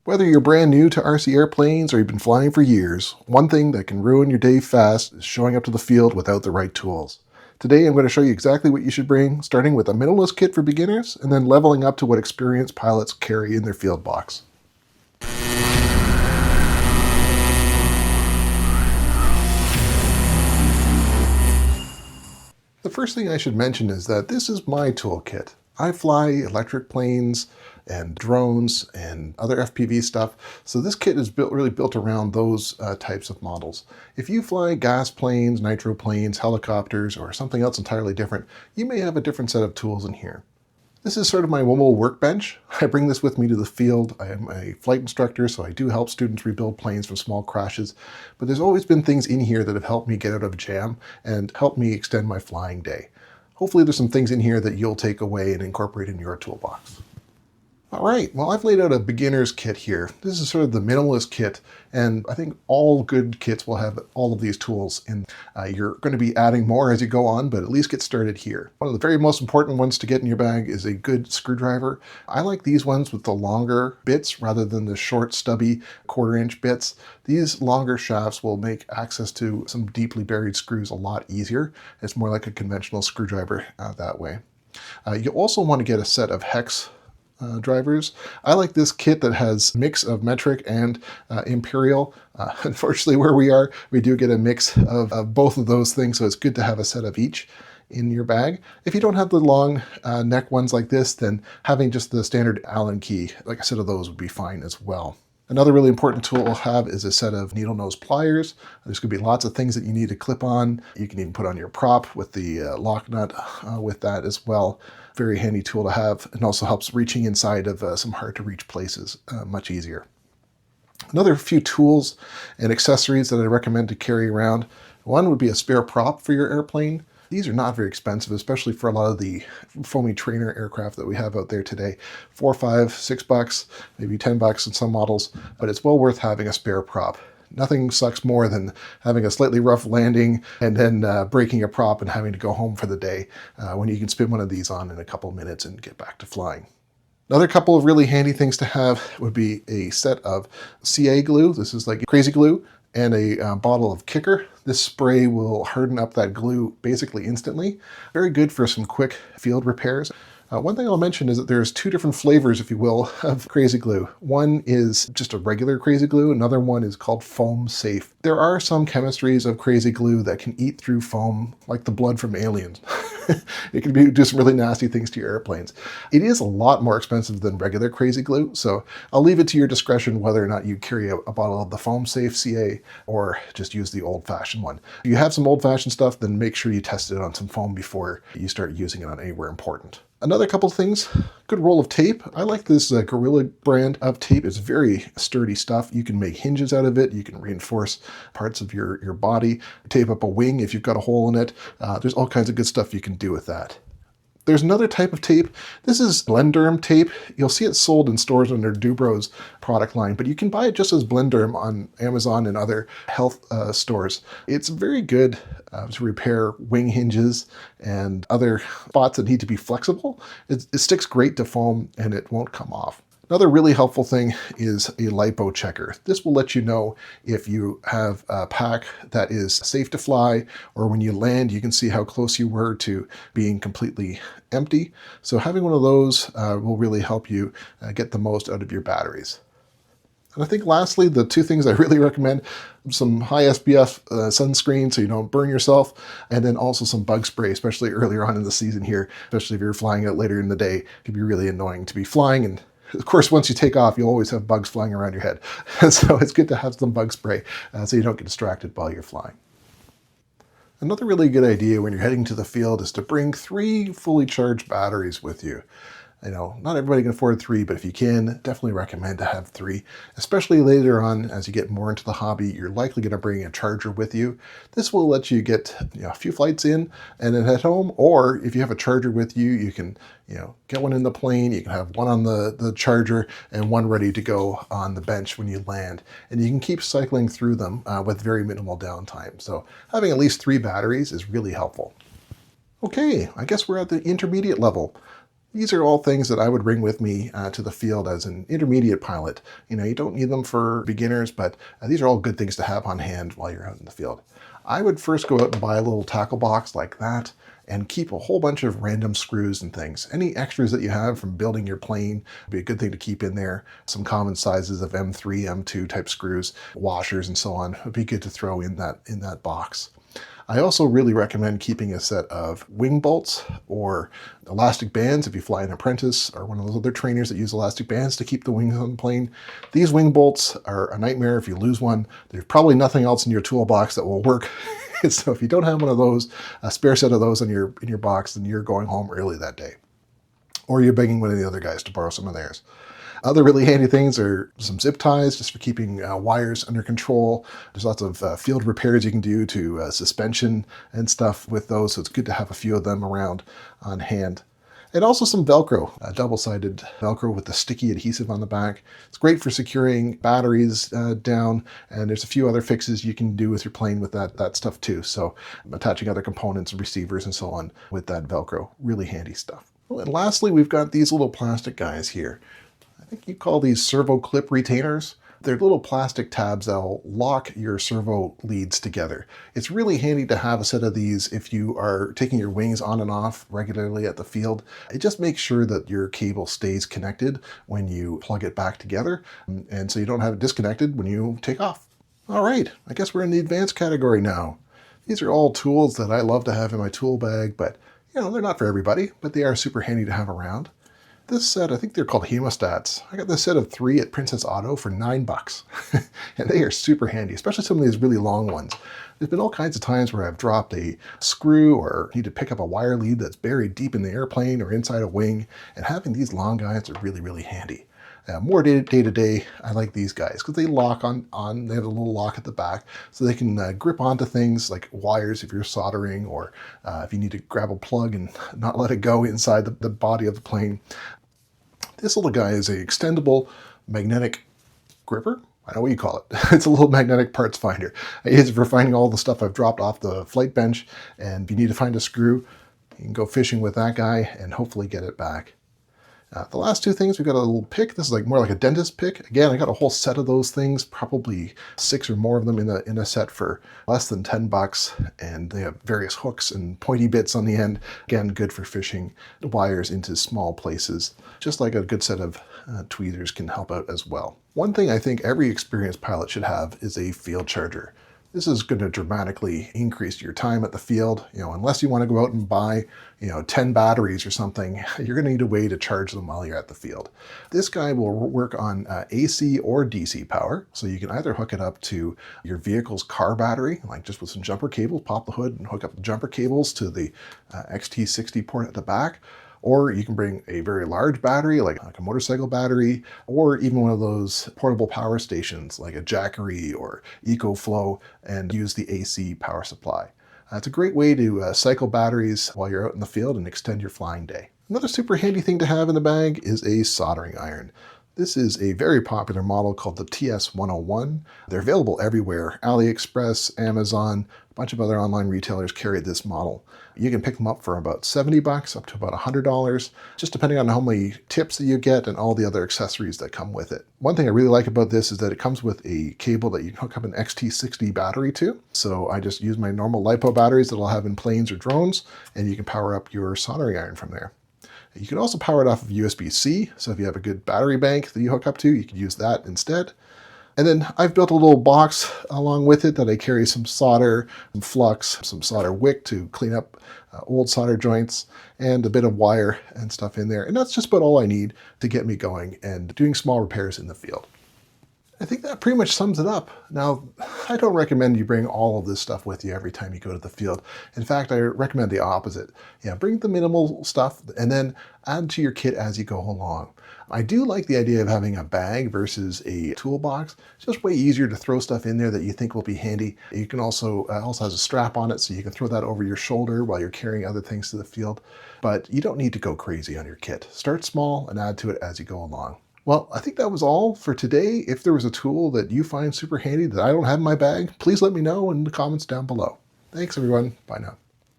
Whether you're brand new to RC airplanes or you've been flying for years, one thing that can ruin your day fast is showing up to the field without the right tools. Today I'm going to show you exactly what you should bring, starting with a minimalist kit for beginners and then leveling up to what experienced pilots carry in their field box. The first thing I should mention is that this is my toolkit. I fly electric planes and drones and other FPV stuff, so this kit is really built around those types of models. If you fly gas planes, nitro planes, helicopters, or something else entirely different, you may have a different set of tools in here. This is sort of my one-wheel workbench. I bring this with me to the field. I am a flight instructor, so I do help students rebuild planes from small crashes, but there's always been things in here that have helped me get out of jam and helped me extend my flying day. Hopefully there's some things in here that you'll take away and incorporate in your toolbox. All right, well, I've laid out a beginner's kit here. This is sort of the minimalist kit, and I think all good kits will have all of these tools in. You're going to be adding more as you go on, but at least get started here. One of the very most important ones to get in your bag is a good screwdriver. I like these ones with the longer bits rather than the short, stubby quarter-inch bits. These longer shafts will make access to some deeply buried screws a lot easier. It's more like a conventional screwdriver that way. You also want to get a set of hex drivers. I like this kit that has a mix of metric and imperial. Unfortunately, where we are, we do get a mix of both of those things, so it's good to have a set of each in your bag. If you don't have the long neck ones like this, then having just the standard Allen key, like a set of those would be fine as well. Another really important tool we'll have is a set of needle nose pliers. There's going to be lots of things that you need to clip on. You can even put on your prop with the lock nut with that as well. Very handy tool to have, and also helps reaching inside of some hard to reach places much easier. Another few tools and accessories that I recommend to carry around. One would be a spare prop for your airplane. These are not very expensive, especially for a lot of the foamy trainer aircraft that we have out there today. $4, $5, $6, maybe $10 in some models, but it's well worth having a spare prop. Nothing sucks more than having a slightly rough landing and then breaking a prop and having to go home for the day when you can spin one of these on in a couple minutes and get back to flying. Another couple of really handy things to have would be a set of CA glue. This is like crazy glue, and a bottle of Kicker. This spray will harden up that glue basically instantly. Very good for some quick field repairs. One thing I'll mention is that there's two different flavors, if you will, of crazy glue. One is just a regular crazy glue. Another one is called foam safe. There are some chemistries of crazy glue that can eat through foam, like the blood from aliens. It can do some really nasty things to your airplanes. It is a lot more expensive than regular crazy glue, so I'll leave it to your discretion whether or not you carry a bottle of the foam safe CA or just use the old-fashioned one. If you have some old-fashioned stuff, then make sure you test it on some foam before you start using it on anywhere important. Another couple of things, good roll of tape. I like this Gorilla brand of tape. It's very sturdy stuff. You can make hinges out of it. You can reinforce parts of your body, tape up a wing if you've got a hole in it. There's all kinds of good stuff you can do with that. There's another type of tape. This is Blenderm tape. You'll see it sold in stores under Dubro's product line, but you can buy it just as Blenderm on Amazon and other health stores. It's very good to repair wing hinges and other spots that need to be flexible. It sticks great to foam and it won't come off. Another really helpful thing is a lipo checker. This will let you know if you have a pack that is safe to fly, or when you land, you can see how close you were to being completely empty. So having one of those will really help you get the most out of your batteries. And I think lastly, the two things I really recommend, some high SPF sunscreen so you don't burn yourself, and then also some bug spray, especially earlier on in the season here, especially if you're flying out later in the day. It can be really annoying to be flying, and of course, once you take off, you'll always have bugs flying around your head. So it's good to have some bug spray so you don't get distracted while you're flying. Another really good idea when you're heading to the field is to bring 3 fully charged batteries with you. You know, not everybody can afford 3, but if you can, definitely recommend to have 3. Especially later on, as you get more into the hobby, you're likely going to bring a charger with you. This will let you get a few flights in and then head home, or if you have a charger with you, you can get one in the plane, you can have one on the charger and one ready to go on the bench when you land. And you can keep cycling through them with very minimal downtime. So having at least 3 batteries is really helpful. Okay, I guess we're at the intermediate level. These are all things that I would bring with me to the field as an intermediate pilot. You don't need them for beginners, but these are all good things to have on hand while you're out in the field. I would first go out and buy a little tackle box like that and keep a whole bunch of random screws and things. Any extras that you have from building your plane would be a good thing to keep in there. Some common sizes of M3, M2 type screws, washers, and so on would be good to throw in that box. I also really recommend keeping a set of wing bolts or elastic bands if you fly an apprentice or one of those other trainers that use elastic bands to keep the wings on the plane. These wing bolts are a nightmare if you lose one. There's probably nothing else in your toolbox that will work. So if you don't have one of those, a spare set of those in your box, then you're going home early that day. Or you're begging one of the other guys to borrow some of theirs. Other really handy things are some zip ties, just for keeping wires under control. There's lots of field repairs you can do to suspension and stuff with those, so it's good to have a few of them around on hand. And also some Velcro, double-sided Velcro with the sticky adhesive on the back. It's great for securing batteries down, and there's a few other fixes you can do with your plane with that stuff too. So attaching other components and receivers and so on with that Velcro, really handy stuff. Well, and lastly, we've got these little plastic guys here. I think you call these servo clip retainers. They're little plastic tabs that'll lock your servo leads together. It's really handy to have a set of these if you are taking your wings on and off regularly at the field. It just makes sure that your cable stays connected when you plug it back together, and so you don't have it disconnected when you take off. All right, I guess we're in the advanced category now. These are all tools that I love to have in my tool bag, but they're not for everybody, but they are super handy to have around. This set, I think they're called hemostats. I got this set of 3 at Princess Auto for $9. And they are super handy, especially some of these really long ones. There's been all kinds of times where I've dropped a screw or need to pick up a wire lead that's buried deep in the airplane or inside a wing, and having these long guys are really, really handy. More day to day, I like these guys because they lock on, they have a little lock at the back so they can grip onto things like wires if you're soldering, or if you need to grab a plug and not let it go inside the body of the plane. This little guy is an extendable magnetic gripper. I know what you call it. It's a little magnetic parts finder. I use it for finding all the stuff I've dropped off the flight bench, and if you need to find a screw, you can go fishing with that guy and hopefully get it back. The last 2 things, we've got a little pick. This is more like a dentist pick. Again, I got a whole set of those things, probably 6 or more of them in a set for less than $10, and they have various hooks and pointy bits on the end. Again, good for fishing wires into small places, just like a good set of tweezers can help out as well. One thing I think every experienced pilot should have is a field charger. This is going to dramatically increase your time at the field. Unless you want to go out and buy, 10 batteries or something, you're going to need a way to charge them while you're at the field. This guy will work on AC or DC power. So you can either hook it up to your vehicle's car battery, like just with some jumper cables, pop the hood and hook up the jumper cables to the XT60 port at the back. Or you can bring a very large battery, like a motorcycle battery, or even one of those portable power stations, like a Jackery or EcoFlow, and use the AC power supply. It's a great way to cycle batteries while you're out in the field and extend your flying day. Another super handy thing to have in the bag is a soldering iron. This is a very popular model called the TS101. They're available everywhere. AliExpress, Amazon, a bunch of other online retailers carry this model. You can pick them up for about $70 up to about $100, just depending on how many tips that you get and all the other accessories that come with it. One thing I really like about this is that it comes with a cable that you can hook up an XT60 battery to. So I just use my normal LiPo batteries that I'll have in planes or drones, and you can power up your soldering iron from there. You can also power it off of USB-C, so if you have a good battery bank that you hook up to, you can use that instead. And then I've built a little box along with it that I carry some solder, some flux, some solder wick to clean up old solder joints, and a bit of wire and stuff in there. And that's just about all I need to get me going and doing small repairs in the field. I think that pretty much sums it up. Now, I don't recommend you bring all of this stuff with you every time you go to the field. In fact, I recommend the opposite. Bring the minimal stuff and then add to your kit as you go along. I do like the idea of having a bag versus a toolbox. It's just way easier to throw stuff in there that you think will be handy. You can also has a strap on it, so you can throw that over your shoulder while you're carrying other things to the field. But you don't need to go crazy on your kit. Start small and add to it as you go along. Well, I think that was all for today. If there was a tool that you find super handy that I don't have in my bag, please let me know in the comments down below. Thanks everyone. Bye now.